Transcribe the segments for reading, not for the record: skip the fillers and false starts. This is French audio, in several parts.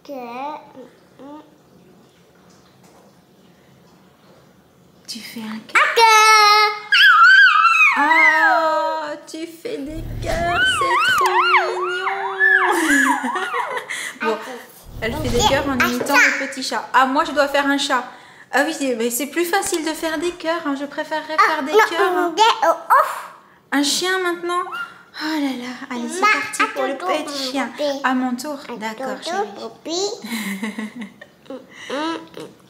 Tu fais un cœur. Ah, tu fais des cœurs, c'est trop mignon. Bon, elle fait des cœurs en imitant le petit chat. Ah, moi je dois faire un chat. Ah oui, mais c'est plus facile de faire des cœurs, hein. Je préférerais faire des cœurs. Hein. Un chien maintenant. Oh là là, allez c'est parti pour le petit chien. À mon tour, d'accord chérie.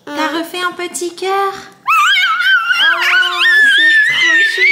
T'as refait un petit cœur? Oh, c'est trop chou.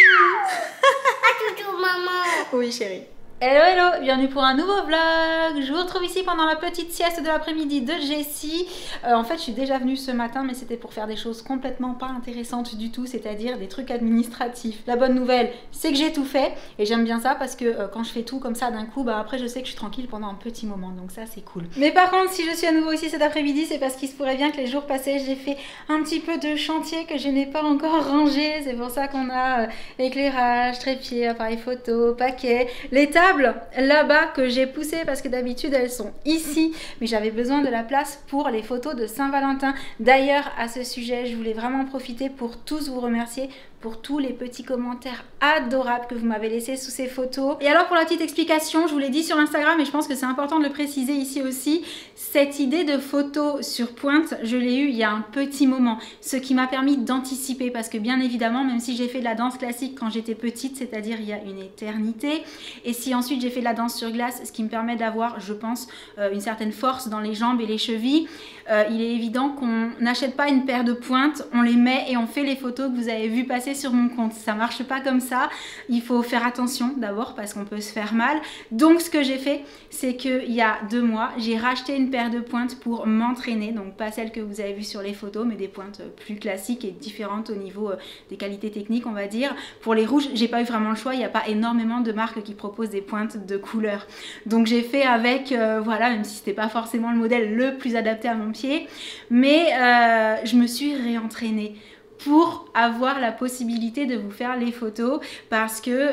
Maman. Oui chérie. Hello hello, bienvenue pour un nouveau vlog. Je vous retrouve ici pendant la petite sieste de l'après-midi de Jessie. En fait je suis déjà venue ce matin mais c'était pour faire des choses complètement pas intéressantes du tout, c'est-à-dire des trucs administratifs. La bonne nouvelle c'est que j'ai tout fait et j'aime bien ça parce que quand je fais tout comme ça d'un coup, bah après je sais que je suis tranquille pendant un petit moment, donc ça c'est cool. Mais par contre si je suis à nouveau ici cet après-midi c'est parce qu'il se pourrait bien que les jours passés j'ai fait un petit peu de chantier que je n'ai pas encore rangé. C'est pour ça qu'on a éclairage, trépied, appareil photo, paquet, les tables là-bas que j'ai poussé parce que d'habitude elles sont ici mais j'avais besoin de la place pour les photos de Saint-Valentin. D'ailleurs à ce sujet je voulais vraiment profiter pour tous vous remercier pour tous les petits commentaires adorables que vous m'avez laissés sous ces photos. Et alors pour la petite explication, je vous l'ai dit sur Instagram et je pense que c'est important de le préciser ici aussi, cette idée de photo sur pointe, je l'ai eue il y a un petit moment, ce qui m'a permis d'anticiper parce que bien évidemment, même si j'ai fait de la danse classique quand j'étais petite, c'est-à-dire il y a une éternité, et si ensuite j'ai fait de la danse sur glace, ce qui me permet d'avoir, je pense, une certaine force dans les jambes et les chevilles, il est évident qu'on n'achète pas une paire de pointes, on les met et on fait les photos que vous avez vues passer sur mon compte. Ça marche pas comme ça, il faut faire attention d'abord parce qu'on peut se faire mal. Donc ce que j'ai fait, c'est qu'il y a 2 mois, j'ai racheté une paire de pointes pour m'entraîner, donc pas celles que vous avez vues sur les photos, mais des pointes plus classiques et différentes au niveau des qualités techniques, on va dire. Pour les rouges, j'ai pas eu vraiment le choix, il n'y a pas énormément de marques qui proposent des pointes de couleur. Donc j'ai fait avec, voilà, même si c'était pas forcément le modèle le plus adapté à mon pied, mais je me suis réentraînée pour avoir la possibilité de vous faire les photos parce que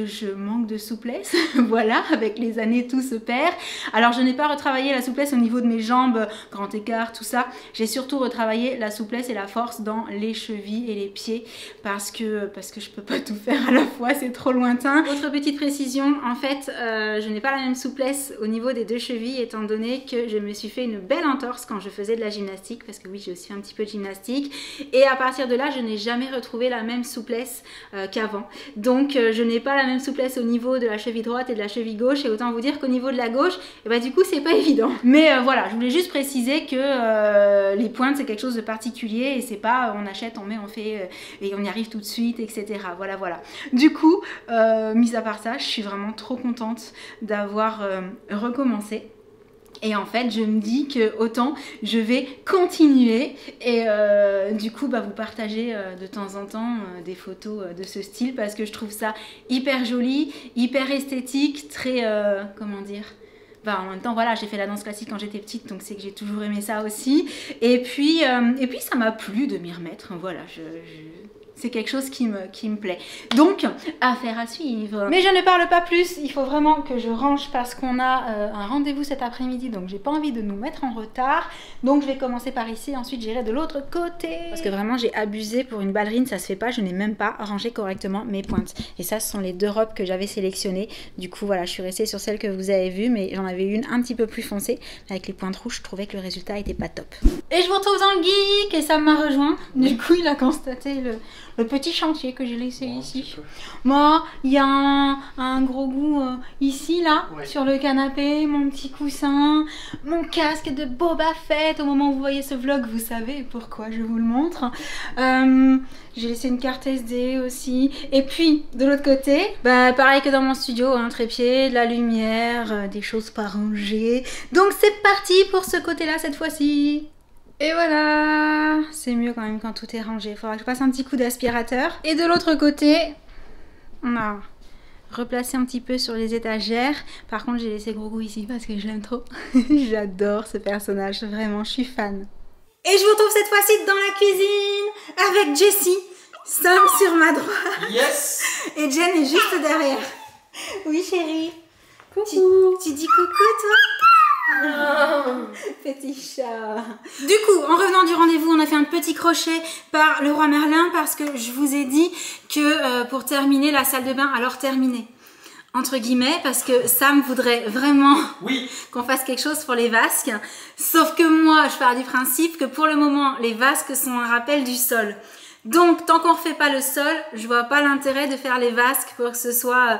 je manque de souplesse. Voilà, avec les années tout se perd. Alors je n'ai pas retravaillé la souplesse au niveau de mes jambes, grand écart, tout ça. J'ai surtout retravaillé la souplesse et la force dans les chevilles et les pieds parce que je peux pas tout faire à la fois, c'est trop lointain. Autre petite précision, en fait je n'ai pas la même souplesse au niveau des 2 chevilles étant donné que je me suis fait une belle entorse quand je faisais de la gymnastique parce que oui j'ai aussi un petit peu de gymnastique et à partir de là je n'ai jamais retrouvé la même souplesse qu'avant. Donc je n'ai pas la même souplesse au niveau de la cheville droite et de la cheville gauche et autant vous dire qu'au niveau de la gauche et bah, du coup c'est pas évident. Mais voilà, je voulais juste préciser que les pointes c'est quelque chose de particulier et c'est pas on achète, on met, on fait et on y arrive tout de suite, etc. Voilà. Du coup, mis à part ça, je suis vraiment trop contente d'avoir recommencé. Et en fait je me dis que autant je vais continuer et du coup bah, vous partager de temps en temps des photos de ce style parce que je trouve ça hyper joli, hyper esthétique, très comment dire, bah, en même temps voilà j'ai fait la danse classique quand j'étais petite donc c'est que j'ai toujours aimé ça aussi et puis ça m'a plu de m'y remettre, voilà c'est quelque chose qui me plaît. Donc, affaire à suivre. Mais je ne parle pas plus, il faut vraiment que je range parce qu'on a un rendez-vous cet après-midi, donc j'ai pas envie de nous mettre en retard. Donc je vais commencer par ici, ensuite j'irai de l'autre côté. Parce que vraiment j'ai abusé pour une ballerine, ça se fait pas, je n'ai même pas rangé correctement mes pointes. Et ça, ce sont les 2 robes que j'avais sélectionnées. Du coup, voilà, je suis restée sur celle que vous avez vue, mais j'en avais une un petit peu plus foncée. Avec les pointes rouges, je trouvais que le résultat était pas top. Et je vous retrouve dans le geek et ça m'a rejoint. Du coup, il a constaté le petit chantier que j'ai laissé ici. Moi, il y a un gros goût ici, là, sur le canapé, mon petit coussin, mon casque de Boba Fett. Au moment où vous voyez ce vlog, vous savez pourquoi je vous le montre. J'ai laissé une carte SD aussi. Et puis, de l'autre côté, bah, pareil que dans mon studio, un trépied, de la lumière, des choses pas rangées. Donc c'est parti pour ce côté-là cette fois-ci. Et voilà, c'est mieux quand même quand tout est rangé. Il faudra que je passe un petit coup d'aspirateur. Et de l'autre côté, on a replacé un petit peu sur les étagères. Par contre, j'ai laissé Gros Goût ici parce que je l'aime trop. J'adore ce personnage, vraiment, je suis fan. Et je vous retrouve cette fois-ci dans la cuisine avec Jessie, Sam sur ma droite. Yes. Et Jen est juste derrière. Oui, chérie. Coucou. Tu dis coucou, toi? Petit chat. Du coup, en revenant du rendez-vous, on a fait un petit crochet par le roi Merlin parce que je vous ai dit que pour terminer la salle de bain, alors terminer entre guillemets, parce que Sam voudrait vraiment qu'on fasse quelque chose pour les vasques. Sauf que moi, je pars du principe que pour le moment, les vasques sont un rappel du sol. Donc, tant qu'on ne refait pas le sol, je vois pas l'intérêt de faire les vasques pour que ce soit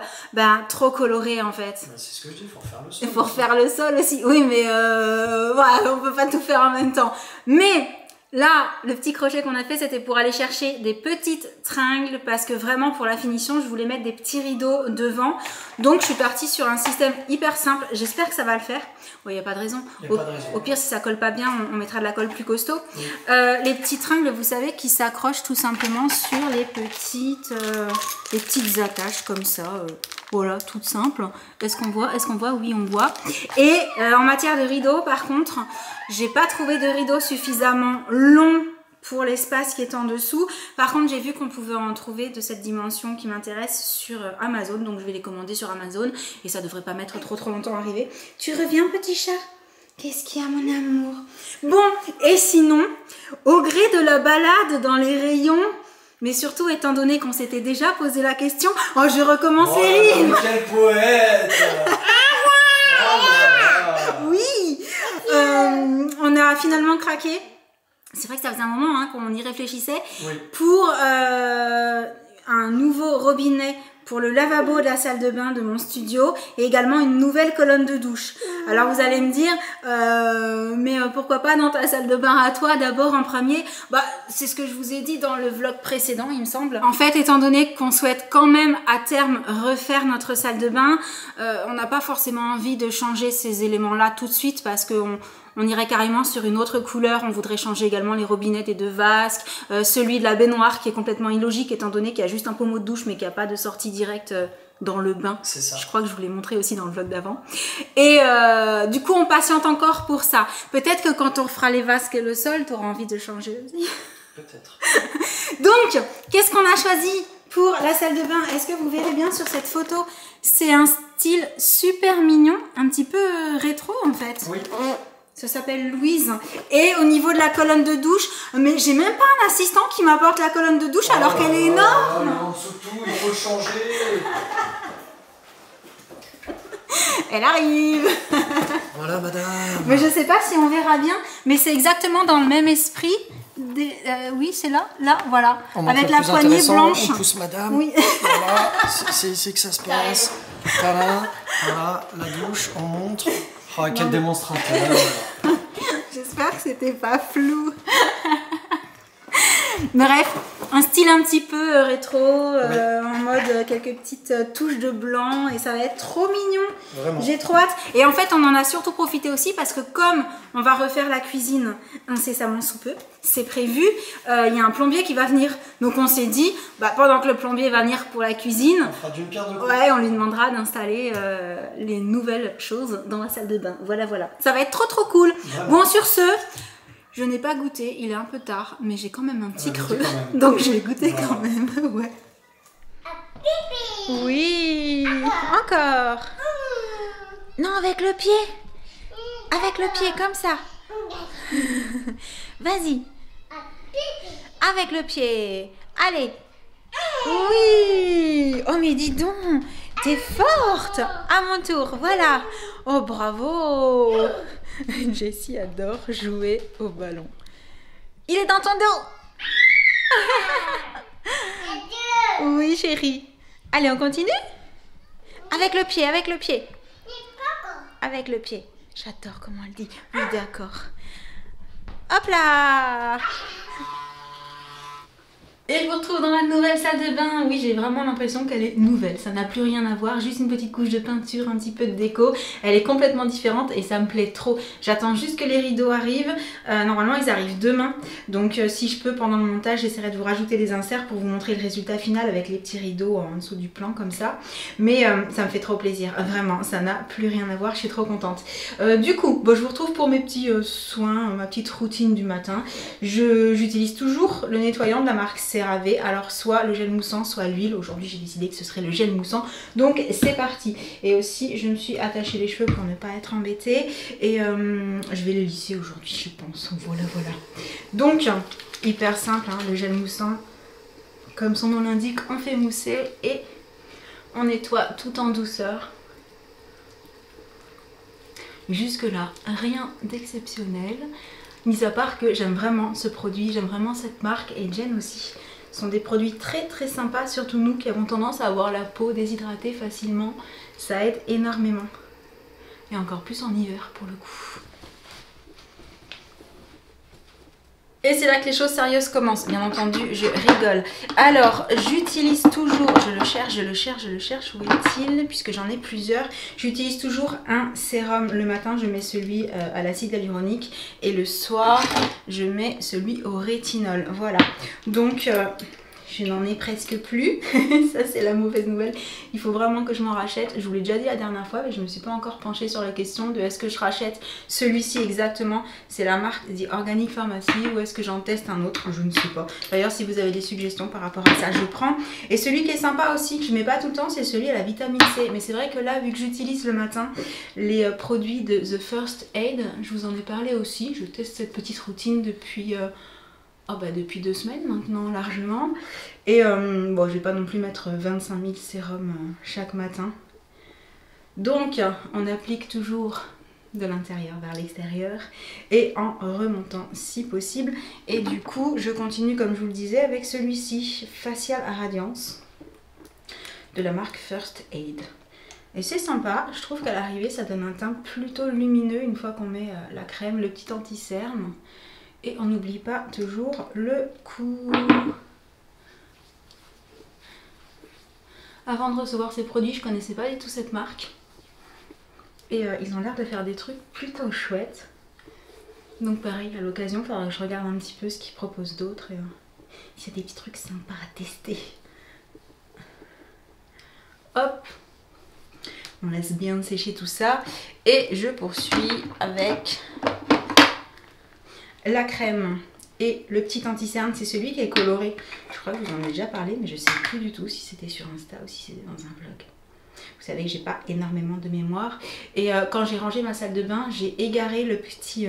trop coloré en fait. C'est ce que je dis, il faut refaire le sol. Il faut refaire le sol aussi. Oui, mais voilà, on peut pas tout faire en même temps. Mais là, le petit crochet qu'on a fait, c'était pour aller chercher des petites tringles parce que vraiment pour la finition, je voulais mettre des petits rideaux devant. Donc, je suis partie sur un système hyper simple. J'espère que ça va le faire. Il n'y a pas de raison. Au pire, si ça colle pas bien, on mettra de la colle plus costaud. Oui. Les petits tringles, vous savez, qui s'accrochent tout simplement sur les petites attaches comme ça. Voilà, toutes simples. Est-ce qu'on voit? Oui, on voit. Et en matière de rideaux, par contre, j'ai pas trouvé de rideau suffisamment long pour l'espace qui est en dessous. Par contre, j'ai vu qu'on pouvait en trouver de cette dimension qui m'intéresse sur Amazon. Donc, je vais les commander sur Amazon et ça devrait pas mettre trop longtemps à arriver. Tu reviens, petit chat? Qu'est-ce qu'il y a, mon amour? Bon, et sinon, au gré de la balade dans les rayons, mais surtout étant donné qu'on s'était déjà posé la question, je recommence les livres. Quel poète! Oui, on a finalement craqué. C'est vrai que ça faisait un moment qu'on y réfléchissait pour un nouveau robinet pour le lavabo de la salle de bain de mon studio et également une nouvelle colonne de douche. Alors vous allez me dire, mais pourquoi pas dans ta salle de bain à toi d'abord en premier? C'est ce que je vous ai dit dans le vlog précédent, il me semble. En fait, étant donné qu'on souhaite quand même à terme refaire notre salle de bain, on n'a pas forcément envie de changer ces éléments-là tout de suite parce qu'on irait carrément sur une autre couleur. On voudrait changer également les robinets des deux vasques, celui de la baignoire qui est complètement illogique étant donné qu'il y a juste un pommeau de douche mais qu'il n'y a pas de sortie directe dans le bain. C'est ça. Je crois que je vous l'ai montré aussi dans le vlog d'avant. Et du coup, on patiente encore pour ça. Peut-être que quand on fera les vasques et le sol, tu auras envie de changer aussi. Peut-être. Donc, qu'est-ce qu'on a choisi pour la salle de bain? Est-ce que vous verrez bien sur cette photo? C'est un style super mignon, un petit peu rétro en fait. Oui. Ça s'appelle Louise. Et au niveau de la colonne de douche, mais j'ai même pas un assistant qui m'apporte la colonne de douche alors qu'elle est énorme. Non, surtout, il faut changer. Elle arrive. Voilà, madame. Mais je sais pas si on verra bien, mais c'est exactement dans le même esprit. Oui, c'est là, voilà. Avec la poignée blanche. On pousse madame. Oui. Voilà, c'est que ça se passe. Voilà, la douche, on montre. Oh, quel démonstrateur. J'espère que c'était pas flou. Bref, un style un petit peu rétro, en mode quelques petites touches de blanc et ça va être trop mignon. J'ai trop hâte. Et en fait, on en a surtout profité aussi parce que comme on va refaire la cuisine incessamment sous peu, c'est prévu, il y a un plombier qui va venir. Donc on s'est dit, pendant que le plombier va venir pour la cuisine, on fera d'une pierre deux coups. Ouais, on lui demandera d'installer les nouvelles choses dans la salle de bain. Voilà. Ça va être trop cool. Vraiment. Bon, sur ce... Je n'ai pas goûté, il est un peu tard, mais j'ai quand même un petit creux, donc je vais goûter quand même, ouais. Oui, encore. Non, avec le pied. Avec le pied, comme ça. Vas-y. Avec le pied. Allez. Oui. Oh, mais dis donc, t'es forte. À mon tour, voilà. Oh, bravo. Jessie adore jouer au ballon. Il est dans ton dos. Oui, chérie. Allez, on continue? Avec le pied, avec le pied. Avec le pied. J'adore comment elle dit. Oui, d'accord. Hop là. Et je vous retrouve dans la nouvelle salle de bain. Oui, j'ai vraiment l'impression qu'elle est nouvelle. Ça n'a plus rien à voir. Juste une petite couche de peinture, un petit peu de déco. Elle est complètement différente et ça me plaît trop. J'attends juste que les rideaux arrivent. Normalement, ils arrivent demain. Donc, si je peux, pendant le montage, j'essaierai de vous rajouter des inserts pour vous montrer le résultat final avec les petits rideaux en dessous du plan comme ça. Mais ça me fait trop plaisir. Vraiment, ça n'a plus rien à voir. Je suis trop contente. Du coup, je vous retrouve pour mes petits soins, ma petite routine du matin. J'utilise toujours le nettoyant de la marque C. CeraVe. Alors soit le gel moussant, soit l'huile. Aujourd'hui j'ai décidé que ce serait le gel moussant. Donc c'est parti. Et aussi je me suis attaché les cheveux pour ne pas être embêtée. Et je vais les lisser aujourd'hui je pense. Voilà. Donc hyper simple hein, le gel moussant. Comme son nom l'indique, on fait mousser et on nettoie tout en douceur. Jusque là, rien d'exceptionnel. Mis à part que j'aime vraiment ce produit, j'aime vraiment cette marque et Jen aussi. Ce sont des produits très sympas, surtout nous qui avons tendance à avoir la peau déshydratée facilement. Ça aide énormément. Et encore plus en hiver pour le coup. Et c'est là que les choses sérieuses commencent, bien entendu, je rigole. Alors, j'utilise toujours, je le cherche, où est-il? Puisque j'en ai plusieurs. J'utilise toujours un sérum le matin, je mets celui à l'acide hyaluronique. Et le soir, je mets celui au rétinol, voilà. Donc, je n'en ai presque plus, ça c'est la mauvaise nouvelle, il faut vraiment que je m'en rachète. Je vous l'ai déjà dit la dernière fois mais je ne me suis pas encore penchée sur la question de est-ce que je rachète celui-ci exactement, c'est la marque The Organic Pharmacy ou est-ce que j'en teste un autre, je ne sais pas. D'ailleurs si vous avez des suggestions par rapport à ça je prends. Et celui qui est sympa aussi, que je mets pas tout le temps, c'est celui à la vitamine C. Mais c'est vrai que là vu que j'utilise le matin les produits de The First Aid, je vous en ai parlé aussi, je teste cette petite routine depuis... depuis 2 semaines maintenant largement. Et bon je vais pas non plus mettre 25 000 sérums chaque matin. Donc on applique toujours de l'intérieur vers l'extérieur et en remontant si possible. Et du coup je continue comme je vous le disais avec celui-ci, Facial à Radiance de la marque First Aid. Et c'est sympa, je trouve qu'à l'arrivée ça donne un teint plutôt lumineux une fois qu'on met la crème, le petit anti-cerne. Et on n'oublie pas toujours le cou. Avant de recevoir ces produits, je connaissais pas du tout cette marque. Et ils ont l'air de faire des trucs plutôt chouettes. Donc pareil, à l'occasion, il faudra que je regarde un petit peu ce qu'ils proposent d'autre. Il y a des petits trucs sympas à tester. Hop, on laisse bien sécher tout ça. Et je poursuis avec... la crème et le petit anti-cerne, c'est celui qui est coloré. Je crois que je vous en ai déjà parlé, mais je sais plus du tout si c'était sur Insta ou si c'était dans un vlog. Vous savez que j'ai pas énormément de mémoire. Et quand j'ai rangé ma salle de bain, j'ai égaré le petit,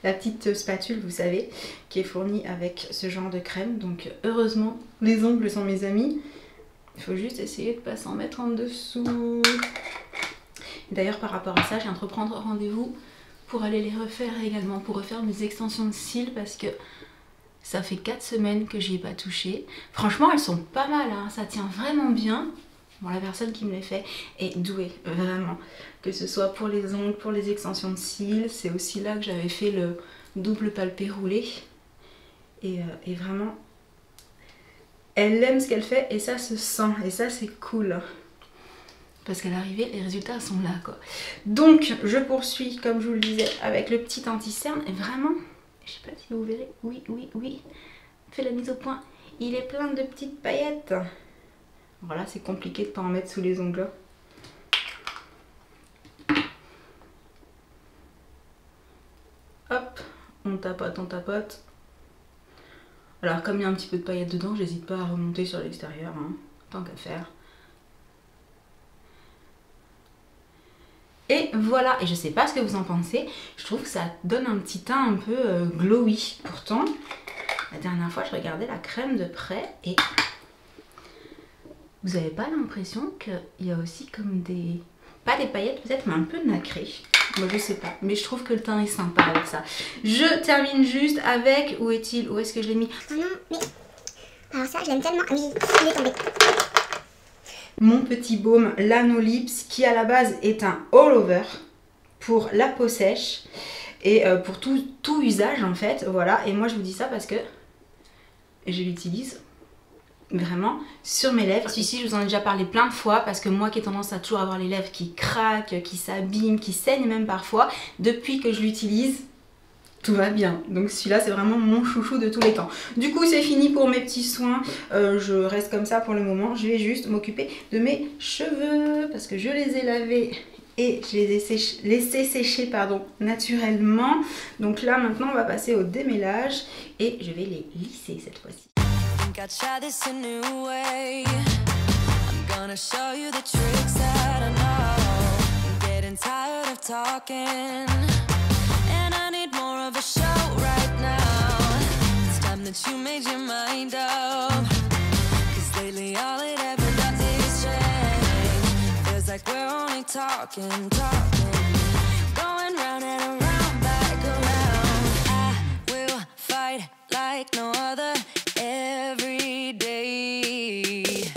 la petite spatule, vous savez, qui est fournie avec ce genre de crème. Donc heureusement, les ongles sont mes amis. Il faut juste essayer de ne pas s'en mettre en dessous. D'ailleurs, par rapport à ça, je viens de reprendre rendez-vous pour aller les refaire également, pour refaire mes extensions de cils parce que ça fait 4 semaines que j'y ai pas touché. Franchement elles sont pas mal, hein, ça tient vraiment bien. Bon la personne qui me les fait est douée, vraiment. Que ce soit pour les ongles, pour les extensions de cils, c'est aussi là que j'avais fait le double palpé roulé. Et vraiment, elle aime ce qu'elle fait et ça se sent, et ça c'est cool. Parce qu'à l'arrivée, les résultats sont là quoi. Donc, je poursuis, comme je vous le disais, avec le petit anti-cerne. Et vraiment, je sais pas si vous verrez, oui, fait la mise au point. Il est plein de petites paillettes. Voilà, c'est compliqué de ne pas en mettre sous les ongles. Hop, on tapote. Alors, comme il y a un petit peu de paillettes dedans, j'hésite pas à remonter sur l'extérieur, hein, tant qu'à faire. Et voilà, et je sais pas ce que vous en pensez, je trouve que ça donne un petit teint un peu glowy. Pourtant, la dernière fois je regardais la crème de près et vous avez pas l'impression qu'il y a aussi comme des... pas des paillettes peut-être, mais un peu nacrées. Moi je sais pas, mais je trouve que le teint est sympa avec ça. Je termine juste avec, où est-il? Où est-ce que je l'ai mis? Oh non, mais... alors ça je l'aime tellement, oui, il est tombé. Mon petit baume Lanolips qui à la base est un all-over pour la peau sèche et pour tout usage en fait, voilà. Et moi je vous dis ça parce que je l'utilise vraiment sur mes lèvres. Celui-ci je vous en ai déjà parlé plein de fois parce que moi qui ai tendance à toujours avoir les lèvres qui craquent, qui s'abîment, qui saignent même parfois, depuis que je l'utilise, tout va bien. Donc celui-là c'est vraiment mon chouchou de tous les temps. Du coup c'est fini pour mes petits soins. Je reste comme ça pour le moment. Je vais juste m'occuper de mes cheveux parce que je les ai lavés et je les ai laissés sécher naturellement. Donc là maintenant on va passer au démêlage et je vais les lisser cette fois-ci. think I'd try this a new way. I'm gonna show you the tricks that I know. I'm getting tired of talking, and I need more of a show right now. It's time that you made your mind up, 'cause lately all it ever does is change. Feels like we're only talking, going round and around, back around. I will fight like no other every day.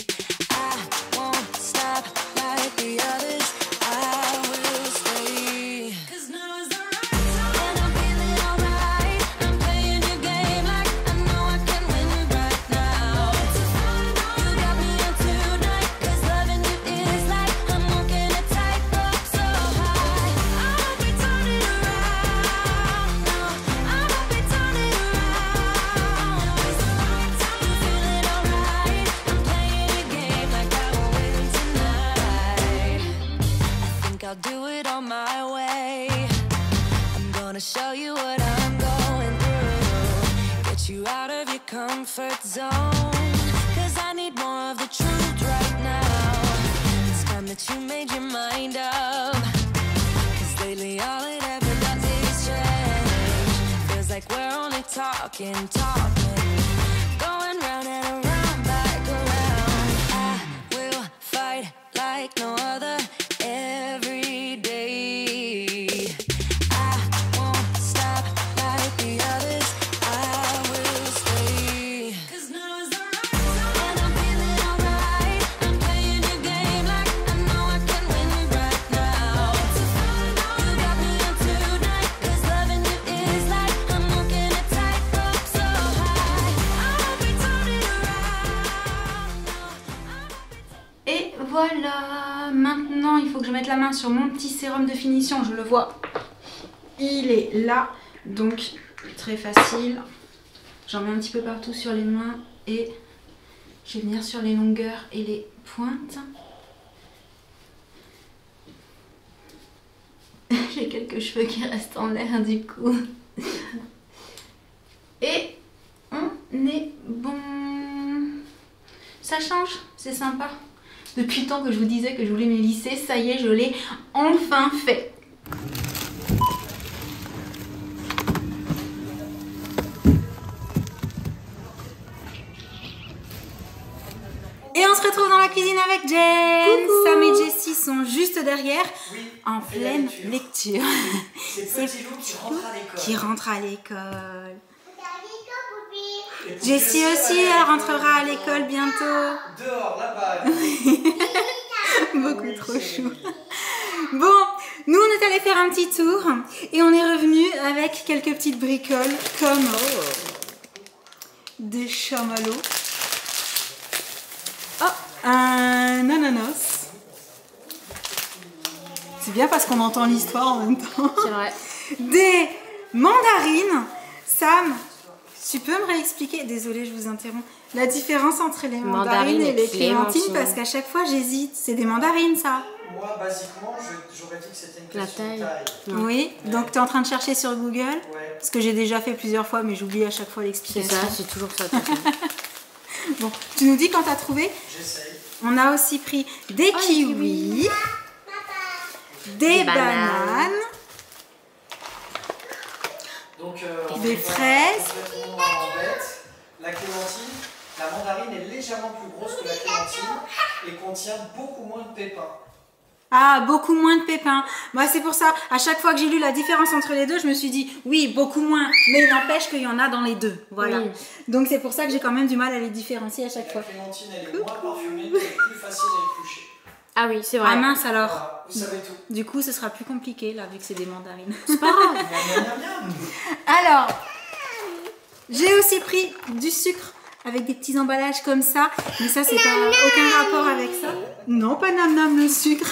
I won't stop like the others. I will stay. 'Cause now is the right time, and I'm feeling alright. I'm playing your game like I know I can win right now. You got me on tonight, 'cause loving you is like I'm walking a tightrope so high. I won't be turning around, no, I won't be turning around. It's the right time, I'm feeling alright. I'm playing your game like I will win tonight. I think I'll do it on my way. I'm gonna show you what I'm going through, get you out of your comfort zone, 'cause I need more of the truth right now. It's time that you made your mind up, 'cause lately all it ever does is change. Feels like we're only talking, going round and around, back around. I will fight like no other every day. I won't stop like the others. I will stay. 'Cause now is the right time, and I'm feeling alright. I'm playing your game like I know I can win right now. You got me on tonight, 'cause loving you is like I'm walking a tightrope so high. I won't be turning around, no, I won't be. Et voilà, maintenant il faut que je mette la main sur mon petit sérum de finition, je le vois, il est là, donc très facile. J'en mets un petit peu partout sur les mains et je vais venir sur les longueurs et les pointes. J'ai quelques cheveux qui restent en l'air du coup. Et on est bon. Ça change, c'est sympa. Depuis le temps que je vous disais que je voulais me lisser, ça y est, je l'ai enfin fait. Et on se retrouve dans la cuisine avec Jen. Coucou. Sam et Jessie sont juste derrière, Oui, en et pleine la lecture. lecture. C'est petit loup qui rentre à l'école. Qui rentre à l'école. Et pour Jessie Jessie, aussi, elle elle rentrera à l'école bientôt. Dehors, là-bas. Beaucoup Oui, trop c'est chou. oui. Bon, nous on est allé faire un petit tour et on est revenu avec quelques petites bricoles comme des chamallows. Oh, un ananas. C'est bien parce qu'on entend l'histoire en même temps. C'est vrai. Des mandarines. Sam, tu peux me réexpliquer, désolée je vous interromps, la différence entre les mandarines et les clémentines, parce qu'à chaque fois j'hésite. C'est des mandarines ça? Moi, basiquement, j'aurais dit que c'était une La question de taille. taille. Oui, donc tu es en train de chercher sur Google? Ouais. Ce que j'ai déjà fait plusieurs fois, mais j'oublie à chaque fois C'est l'explication. ça, c'est toujours ça. Bon, tu nous dis quand tu as trouvé? J'essaye. On a aussi pris des kiwis, des bananes, Donc, des fraises. complètement en bête. La clémentine, la mandarine est légèrement plus grosse que la clémentine et contient beaucoup moins de pépins. Ah, beaucoup moins de pépins. Moi, c'est pour ça, à chaque fois que j'ai lu la différence entre les deux, je me suis dit, oui, beaucoup moins, mais il n'empêche qu'il y en a dans les deux. Voilà. Oui. Donc, c'est pour ça que j'ai quand même du mal à les différencier à chaque fois. La clémentine, elle est moins parfumée, mais elle est plus facile à éplucher. Ah oui, c'est vrai. Ah mince alors. Voilà, vous savez tout. Du coup, ce sera plus compliqué, là, vu que c'est des mandarines. C'est pas grave. Miam, miam, miam. Alors, j'ai aussi pris du sucre avec des petits emballages comme ça, mais ça c'est pas aucun rapport avec ça. Non, pas nam nam le sucre.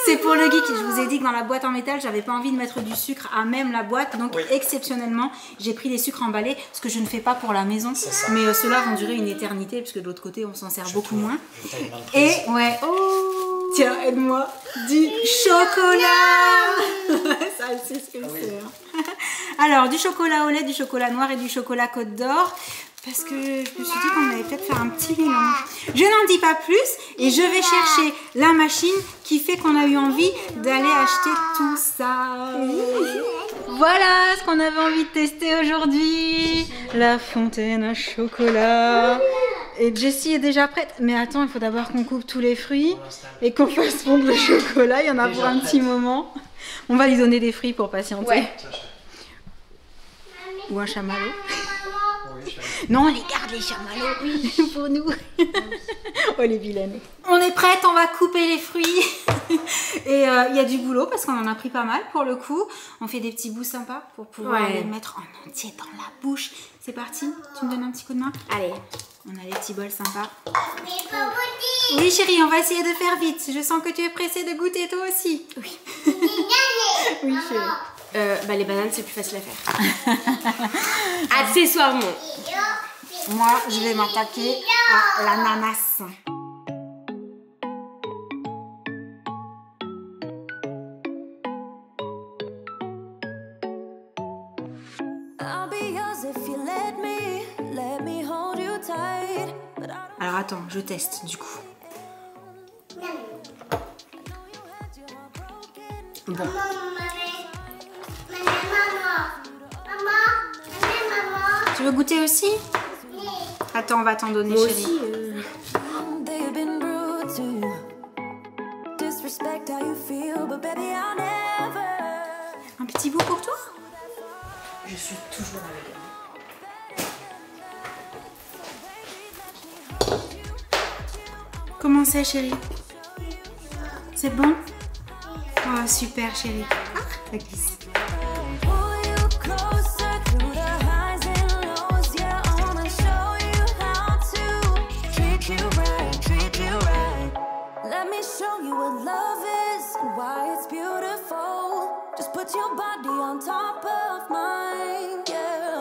C'est pour le geek. Je vous ai dit que dans la boîte en métal, j'avais pas envie de mettre du sucre à même la boîte, donc Oui. exceptionnellement, j'ai pris les sucres emballés, ce que je ne fais pas pour la maison. C'est ça. Mais ceux-là vont durer une éternité, puisque de l'autre côté, on s'en sert beaucoup moins. Je t'avais mal prise. Et ouais. Tiens, aide-moi. Du chocolat. Ça, elle sait ce que Ah oui. c'est. Hein. Alors, du chocolat au lait, du chocolat noir et du chocolat Côte d'Or. parce que je me suis dit qu'on allait peut-être faire un petit mélange. Je n'en dis pas plus et je vais chercher la machine qui fait qu'on a eu envie d'aller acheter tout ça. Voilà ce qu'on avait envie de tester aujourd'hui. La fontaine à chocolat. Et Jessie est déjà prête. Mais attends, il faut d'abord qu'on coupe tous les fruits et qu'on fasse fondre le chocolat. Il y en a pour un petit moment. On va lui donner des fruits pour patienter. Ouais. Ou un chamallow. Non, on les garde les chamallows pour nous. Oh les vilaines. On est prête, on va couper les fruits. Et il y a du boulot parce qu'on en a pris pas mal pour le coup. On fait des petits bouts sympas pour pouvoir les mettre en entier dans la bouche. C'est parti, tu me donnes un petit coup de main? Allez, on a les petits bols sympas. Oui chérie, on va essayer de faire vite. Je sens que tu es pressée de goûter toi aussi. Oui. Oui chérie. Les bananes c'est plus facile à faire. Accessoirement. Moi je vais m'attaquer à l'ananas. Alors attends, je teste du coup. Bon. Tu veux goûter aussi? Attends, on va t'en donner, Moi chérie. aussi. Un petit bout pour toi? Je suis toujours avec elle. Comment c'est, chérie? C'est bon? Oh, super, chérie. Ah, ça glisse. Put your body on top of mine, yeah.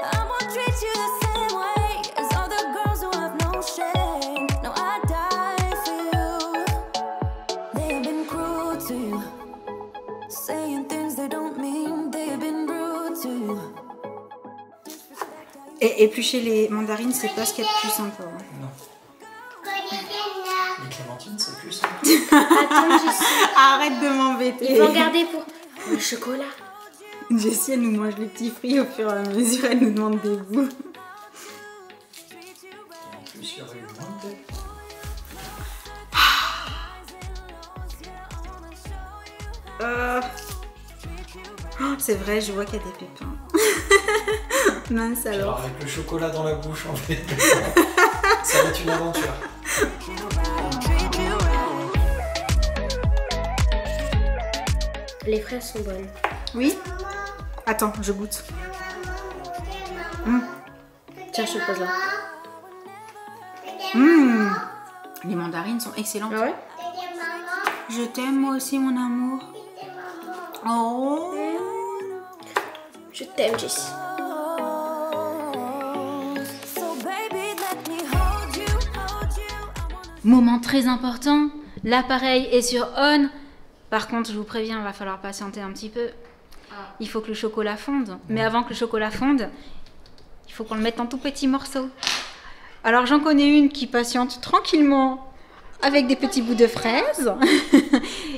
I won't treat you the same way as other girls who have no shame. No, I die for you. They have been cruel to you, saying things they don't mean. They have been rude to you. Et éplucher les mandarines, c'est pas ce qu'il y a de plus sympa. Non. Les clémentines, c'est plus simple. Attends, Jessie. Arrête de m'embêter. Il faut en garder pour le chocolat. Jessie, elle nous mange les petits fruits au fur et à mesure, elle nous demande des bouts. Et en plus, il y aurait eu moins de tête. Oh, c'est vrai, je vois qu'il y a des pépins. Mince alors. Alors avec le chocolat dans la bouche, en fait, ça va être une aventure. Les fraises sont bonnes. Oui? Attends, je goûte. Tiens, je te pose là. Les mandarines sont excellentes. Ah ouais? Je t'aime moi aussi, mon amour. Oh. Je t'aime, Jessie. Moment très important, l'appareil est sur on. Par contre, je vous préviens, il va falloir patienter un petit peu. Il faut que le chocolat fonde. Mais avant que le chocolat fonde, il faut qu'on le mette en tout petits morceaux. Alors j'en connais une qui patiente tranquillement avec des petits bouts de fraises.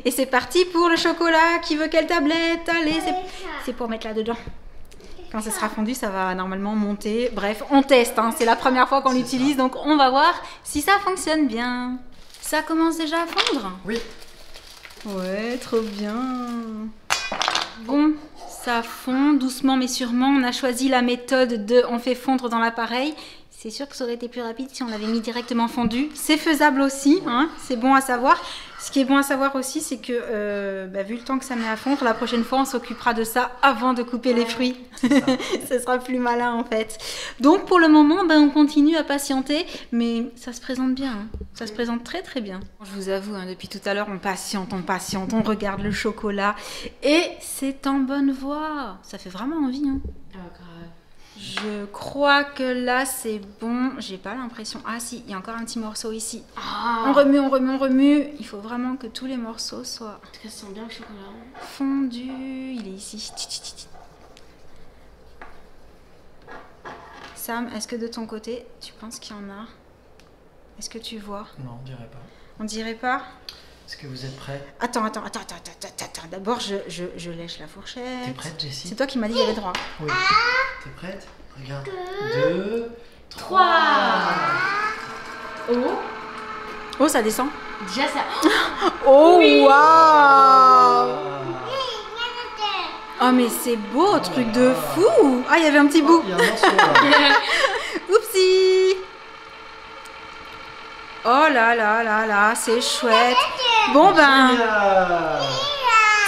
Et c'est parti pour le chocolat. Qui veut quelle tablette? Allez, c'est pour mettre là-dedans. Quand ce sera fondu, ça va normalement monter. Bref, on teste, hein. C'est la première fois qu'on l'utilise, donc on va voir si ça fonctionne bien. Ça commence déjà à fondre? Oui. Ouais, trop bien. Bon, ça fond doucement mais sûrement. On a choisi la méthode de on fait fondre dans l'appareil. C'est sûr que ça aurait été plus rapide si on l'avait mis directement fondu. C'est faisable aussi, hein, c'est bon à savoir. Ce qui est bon à savoir aussi, c'est que vu le temps que ça met à fondre, la prochaine fois, on s'occupera de ça avant de couper les fruits. Ce sera plus malin en fait. Donc pour le moment, on continue à patienter, mais ça se présente bien. Hein. Ça se présente très très bien. Je vous avoue, hein, depuis tout à l'heure, on patiente, on regarde le chocolat et c'est en bonne voie. Ça fait vraiment envie. Hein. Ah, grave. Je crois que là c'est bon, j'ai pas l'impression. Ah si, il y a encore un petit morceau ici. Ah. On remue. Il faut vraiment que tous les morceaux soient En tout cas, ça sent bien le chocolat. fondus. Il est ici. Sam, est-ce que de ton côté, tu penses qu'il y en a? Est-ce que tu vois? Non, on dirait pas. On dirait pas? Est-ce que vous êtes prêts? Attends. D'abord, je lèche la fourchette. T'es prête, Jessie? C'est toi qui m'as dit qu'il y avait droit. Oui. T'es prête? Regarde. 2, 3. Oh, ça descend. Déjà ça. Oh, waouh! Oh, mais c'est beau, truc de fou! Ah, il y avait un petit bout. Il y a un morceau là. Oupsie! Oh là là là là, c'est chouette. Bon ben, Génial.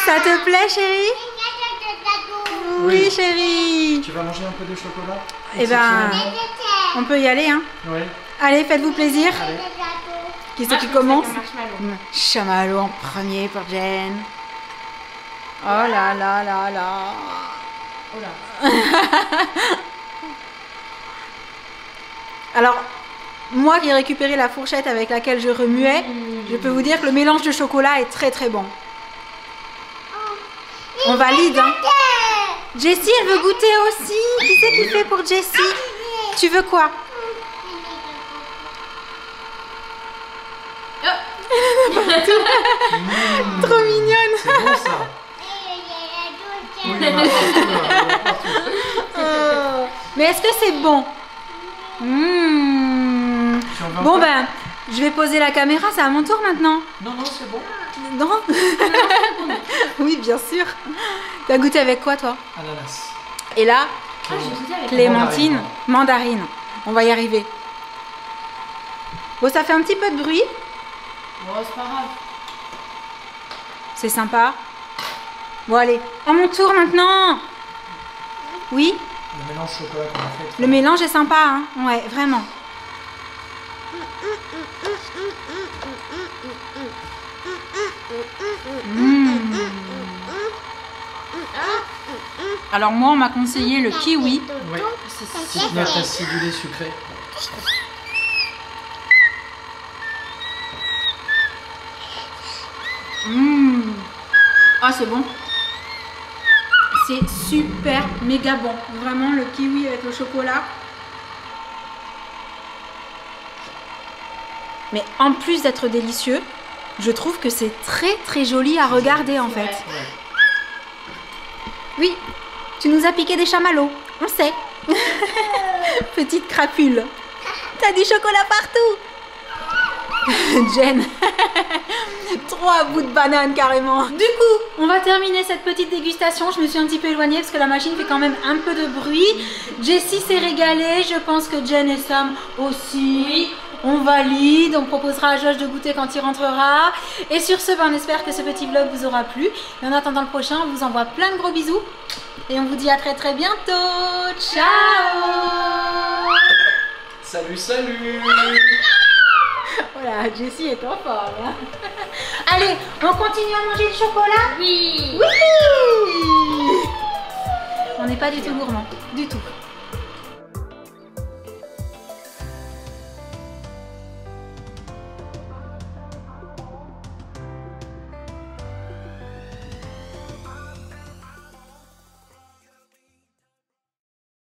ça te plaît, chérie? Oui, chérie. Tu vas manger un peu de chocolat? Eh ben, Exceptionnellement. on peut y aller, hein? Ouais. Allez, faites-vous plaisir. Allez. Qui c'est Moi, qui je commence? préfère marshmallow. Chamallow en premier pour Jen. Oh là là là là. Oh là. Alors, moi qui ai récupéré la fourchette avec laquelle je remuais, je peux vous dire que le mélange de chocolat est très très bon. On valide, hein? Jessie, elle veut goûter aussi. Qui c'est qui fait pour Jessie? Tu veux quoi? Trop mignonne. C'est bon ça. Oui, il y en a partout, là. Il y en a partout. Oh. Mais est-ce que c'est bon? Tu en veux Bon encore? ben, je vais poser la caméra, c'est à mon tour maintenant. Non, non, c'est bon. Non? Oui, bien sûr. T'as goûté avec quoi, toi? Ananas. Et là, Ah, j'ai goûté avec clémentine, mandarine. On va y arriver. Bon, ça fait un petit peu de bruit. Oh, c'est pas grave. C'est sympa. Bon, allez, à mon tour maintenant. Oui, Le mélange chocolat qu'on a fait. le mélange est sympa, hein? Ouais, vraiment. Mmh. Alors moi, on m'a conseillé le kiwi. Oui. Petite note acidulée sucrée. Mmh. Ah, c'est bon. C'est super méga bon. Vraiment, le kiwi avec le chocolat. Mais en plus d'être délicieux, je trouve que c'est très très joli à regarder en fait. Ouais. Oui, tu nous as piqué des chamallows, on sait. Petite crapule. T'as du chocolat partout. Jen, 3 bouts de banane carrément. Du coup, on va terminer cette petite dégustation. Je me suis un petit peu éloignée parce que la machine fait quand même un peu de bruit. Jessie s'est régalée, je pense que Jen et Sam aussi. Oui. On valide, on proposera à Josh de goûter quand il rentrera. Et sur ce, ben, on espère que ce petit vlog vous aura plu. Et en attendant le prochain, on vous envoie plein de gros bisous. Et on vous dit à très très bientôt. Ciao. Salut, salut. Voilà, Jessie est en forme. Hein. Allez, on continue à manger du chocolat? Oui. Oui. On n'est pas du tout gourmand, du tout.